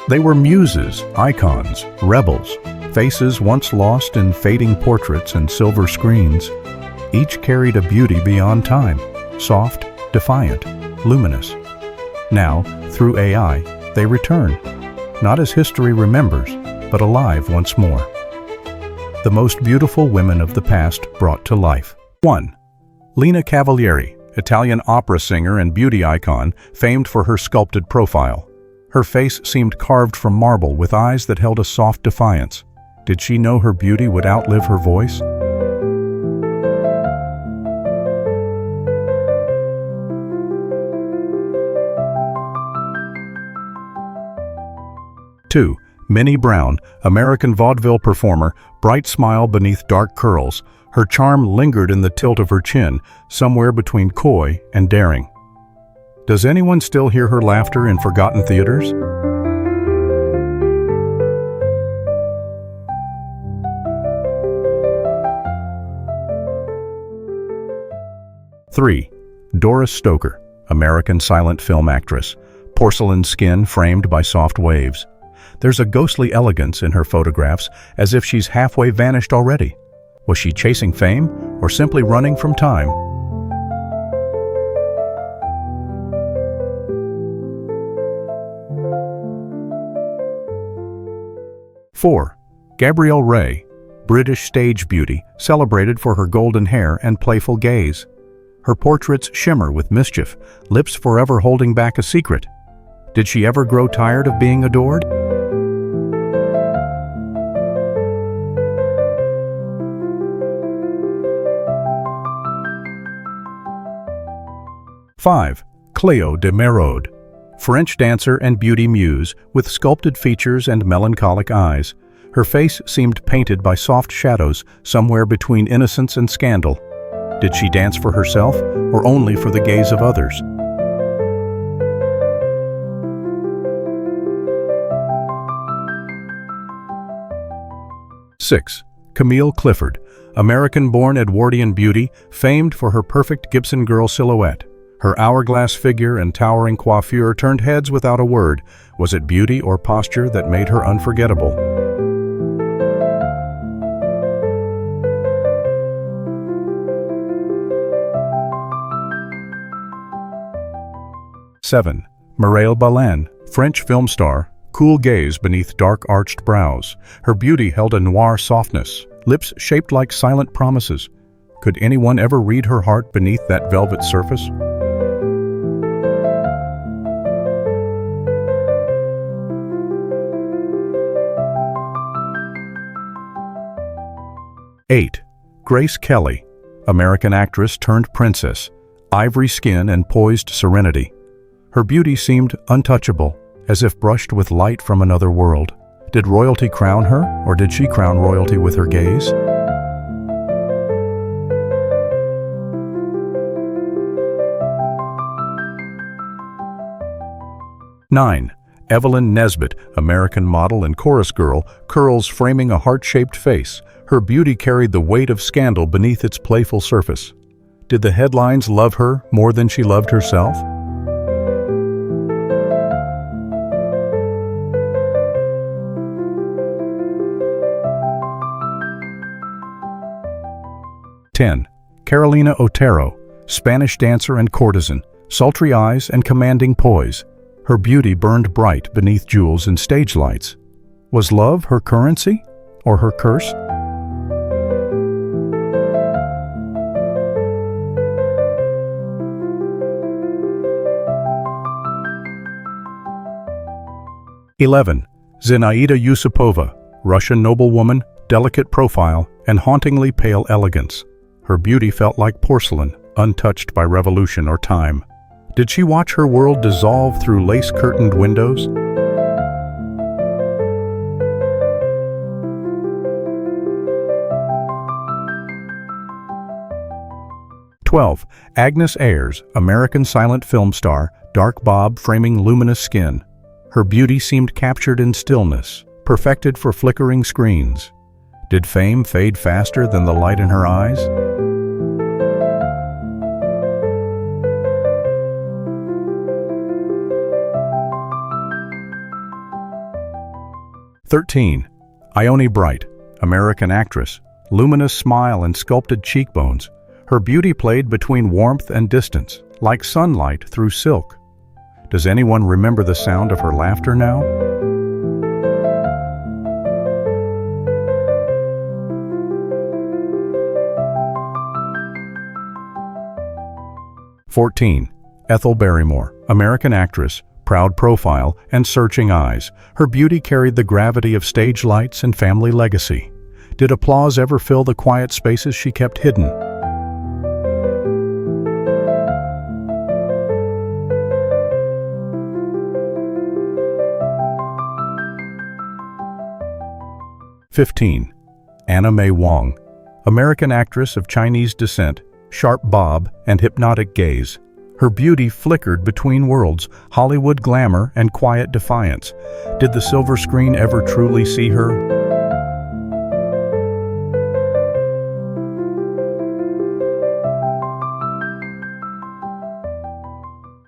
They were muses, icons, rebels, faces once lost in fading portraits and silver screens. Each carried a beauty beyond time, soft, defiant, luminous. Now, through AI, they return, not as history remembers, but alive once more. The most beautiful women of the past brought to life. 1. Lina Cavalieri, Italian opera singer and beauty icon, famed for her sculpted profile. Her face seemed carved from marble with eyes that held a soft defiance. Did she know her beauty would outlive her voice? 2. Minnie Brown, American vaudeville performer, bright smile beneath dark curls. Her charm lingered in the tilt of her chin, somewhere between coy and daring. Does anyone still hear her laughter in forgotten theaters? 3. Doris Stoker, American silent film actress, porcelain skin framed by soft waves. There's a ghostly elegance in her photographs, as if she's halfway vanished already. Was she chasing fame, or simply running from time? 4. Gabrielle Ray, British stage beauty, celebrated for her golden hair and playful gaze. Her portraits shimmer with mischief, lips forever holding back a secret. Did she ever grow tired of being adored? 5. Cleo de Merode, French dancer and beauty muse with sculpted features and melancholic eyes. Her face seemed painted by soft shadows somewhere between innocence and scandal. Did she dance for herself or only for the gaze of others? 6. Camille Clifford, American-born Edwardian beauty, famed for her perfect Gibson girl silhouette. Her hourglass figure and towering coiffure turned heads without a word. Was it beauty or posture that made her unforgettable? 7. Mireille Balin, French film star, cool gaze beneath dark arched brows. Her beauty held a noir softness, lips shaped like silent promises. Could anyone ever read her heart beneath that velvet surface? 8. Grace Kelly, American actress turned princess, ivory skin and poised serenity. Her beauty seemed untouchable, as if brushed with light from another world. Did royalty crown her, or did she crown royalty with her gaze? 9. Evelyn Nesbitt, American model and chorus girl, curls framing a heart-shaped face. Her beauty carried the weight of scandal beneath its playful surface. Did the headlines love her more than she loved herself? 10. Carolina Otero, Spanish dancer and courtesan, sultry eyes and commanding poise. Her beauty burned bright beneath jewels and stage lights. Was love her currency or her curse? 11. Zinaida Yusupova, Russian noblewoman, delicate profile, and hauntingly pale elegance. Her beauty felt like porcelain, untouched by revolution or time. Did she watch her world dissolve through lace-curtained windows? 12. Agnes Ayres, American silent film star, dark bob framing luminous skin. Her beauty seemed captured in stillness, perfected for flickering screens. Did fame fade faster than the light in her eyes? 13. Ione Bright, American actress, luminous smile and sculpted cheekbones. Her beauty played between warmth and distance, like sunlight through silk. Does anyone remember the sound of her laughter now? (14) Ethel Barrymore, American actress, proud profile and searching eyes. Her beauty carried the gravity of stage lights and family legacy. Did applause ever fill the quiet spaces she kept hidden? (15) Anna May Wong, American actress of Chinese descent, sharp bob and hypnotic gaze. Her beauty flickered between worlds, Hollywood glamour and quiet defiance. Did the silver screen ever truly see her?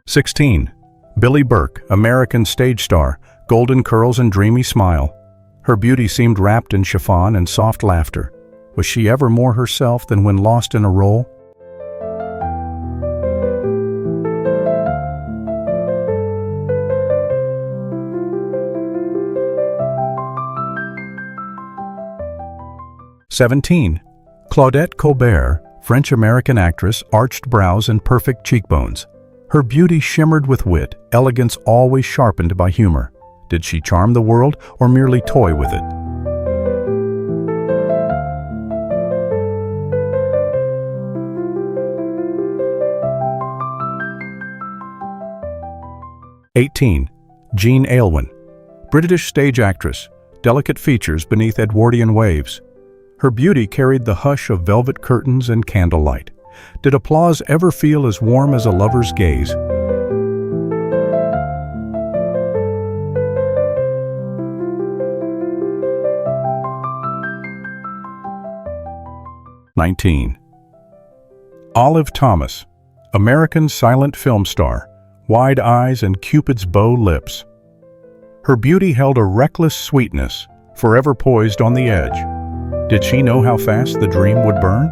(16) Billie Burke, American stage star, golden curls and dreamy smile. Her beauty seemed wrapped in chiffon and soft laughter. Was she ever more herself than when lost in a role? (17) Claudette Colbert, French-American actress, arched brows and perfect cheekbones. Her beauty shimmered with wit, elegance always sharpened by humor. Did she charm the world or merely toy with it? (18) Jean Aylwin, British stage actress, delicate features beneath Edwardian waves. Her beauty carried the hush of velvet curtains and candlelight. Did applause ever feel as warm as a lover's gaze? (19) Olive Thomas, American silent film star, wide eyes and Cupid's bow lips. Her beauty held a reckless sweetness, forever poised on the edge. Did she know how fast the dream would burn?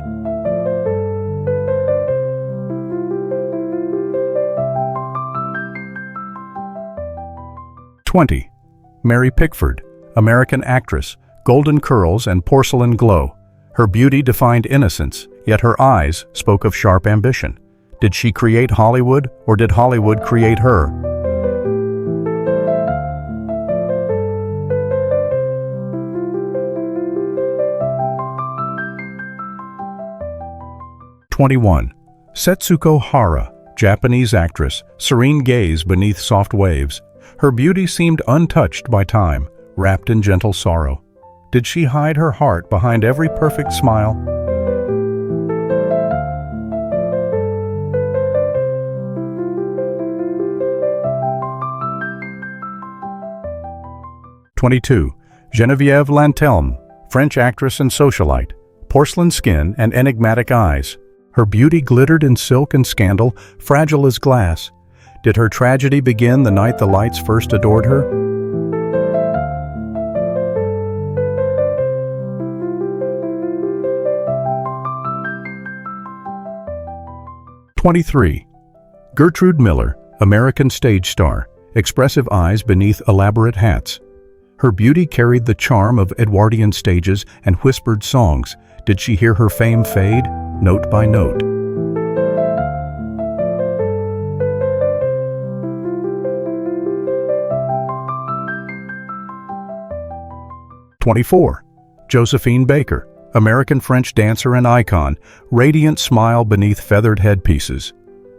(20) Mary Pickford, American actress, golden curls and porcelain glow. Her beauty defined innocence, yet her eyes spoke of sharp ambition. Did she create Hollywood, or did Hollywood create her? (21) Setsuko Hara, Japanese actress, serene gaze beneath soft waves. Her beauty seemed untouched by time, wrapped in gentle sorrow. Did she hide her heart behind every perfect smile? (22) Geneviève Lantelme, French actress and socialite, porcelain skin and enigmatic eyes. Her beauty glittered in silk and scandal, fragile as glass. Did her tragedy begin the night the lights first adored her? (23) Gertrude Miller, American stage star, expressive eyes beneath elaborate hats. Her beauty carried the charm of Edwardian stages and whispered songs. Did she hear her fame fade, note by note? (24) Josephine Baker, American French dancer and icon, radiant smile beneath feathered headpieces.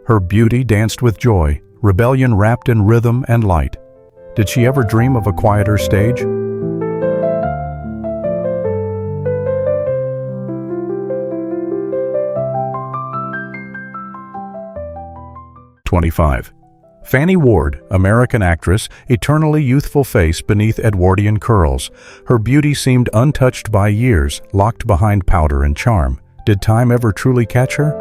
Her beauty danced with joy, rebellion wrapped in rhythm and light. Did she ever dream of a quieter stage? (25) Fanny Ward, American actress, eternally youthful face beneath Edwardian curls. Her beauty seemed untouched by years, locked behind powder and charm. Did time ever truly catch her?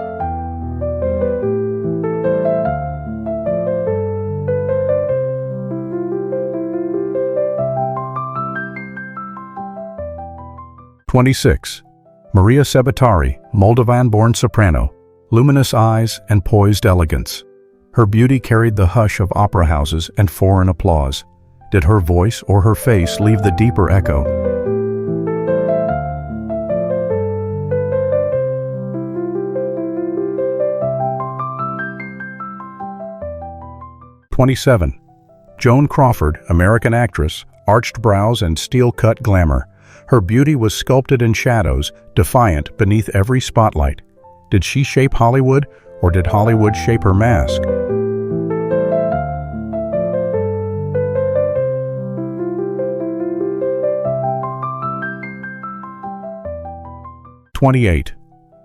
26. Maria Sabbatari, Moldovan-born soprano, luminous eyes and poised elegance. Her beauty carried the hush of opera houses and foreign applause. Did her voice or her face leave the deeper echo? 27. Joan Crawford, American actress, arched brows and steel-cut glamour. Her beauty was sculpted in shadows, defiant beneath every spotlight. Did she shape Hollywood, or did Hollywood shape her mask? 28.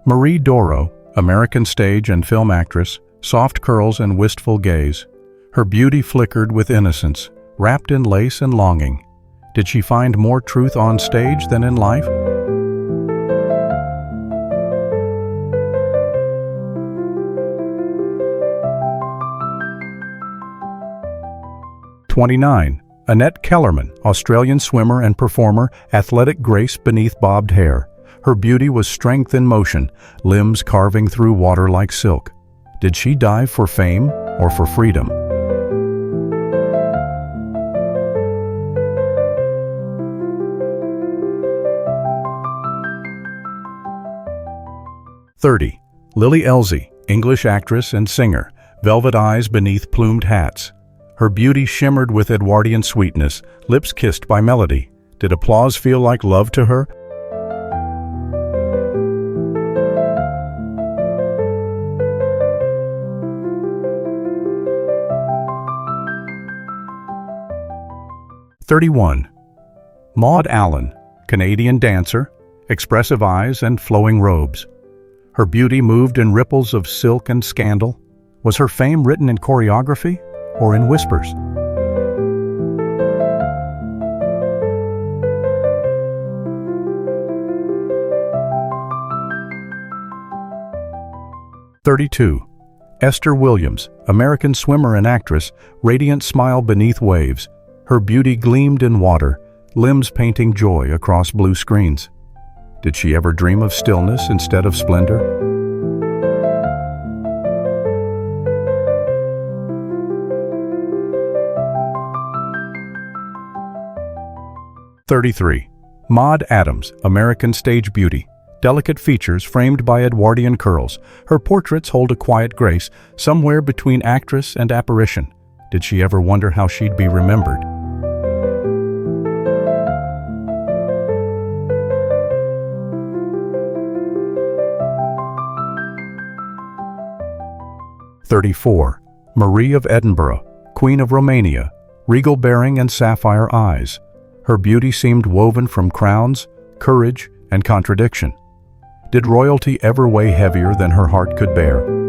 Marie Doro, American stage and film actress, soft curls and wistful gaze. Her beauty flickered with innocence, wrapped in lace and longing. Did she find more truth on stage than in life? 29. Annette Kellerman, Australian swimmer and performer, athletic grace beneath bobbed hair. Her beauty was strength in motion, limbs carving through water like silk. Did she dive for fame or for freedom? 30. Lily Elsie, English actress and singer, velvet eyes beneath plumed hats. Her beauty shimmered with Edwardian sweetness, lips kissed by melody. Did applause feel like love to her? 31. Maud Allen, Canadian dancer, expressive eyes and flowing robes. Her beauty moved in ripples of silk and scandal. Was her fame written in choreography or in whispers? 32. Esther Williams, American swimmer and actress, radiant smile beneath waves. Her beauty gleamed in water, limbs painting joy across blue screens. Did she ever dream of stillness instead of splendor? 33. Maud Adams, American stage beauty. Delicate features framed by Edwardian curls. Her portraits hold a quiet grace, somewhere between actress and apparition. Did she ever wonder how she'd be remembered? 34. Marie of Edinburgh, Queen of Romania, regal bearing and sapphire eyes. Her beauty seemed woven from crowns, courage, and contradiction. Did royalty ever weigh heavier than her heart could bear?